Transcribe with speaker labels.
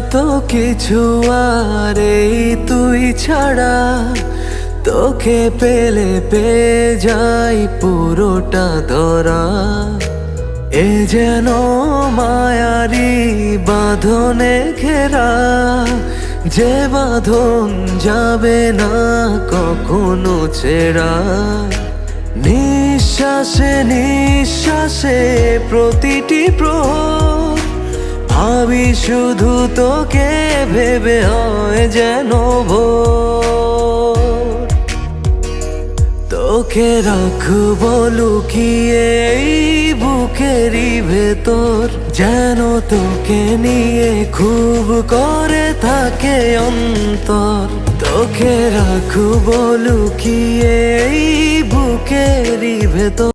Speaker 1: এত কিছু আর এই তুই ছাড়া, তোকে পেলে পেয়ে যাই পুরোটা ধরা। এ যেন মায়ারি বাঁধনে ঘেরা, যে বাঁধন যাবে না কখনো ছেড়া। নিঃশ্বাসে নিঃশ্বাসে প্রতিটি প্রহর ভাবি শুধু তোকে, ভেবে হয় যেন ভোর। তোকে রাখবো লুকিয়ে এই বুকেরই ভেতর, যেন তোকে নিয়ে খুব করে থাকে অন্তর। তোকে রাখবো লুকিয়ে এই বুকেরই ভেতর।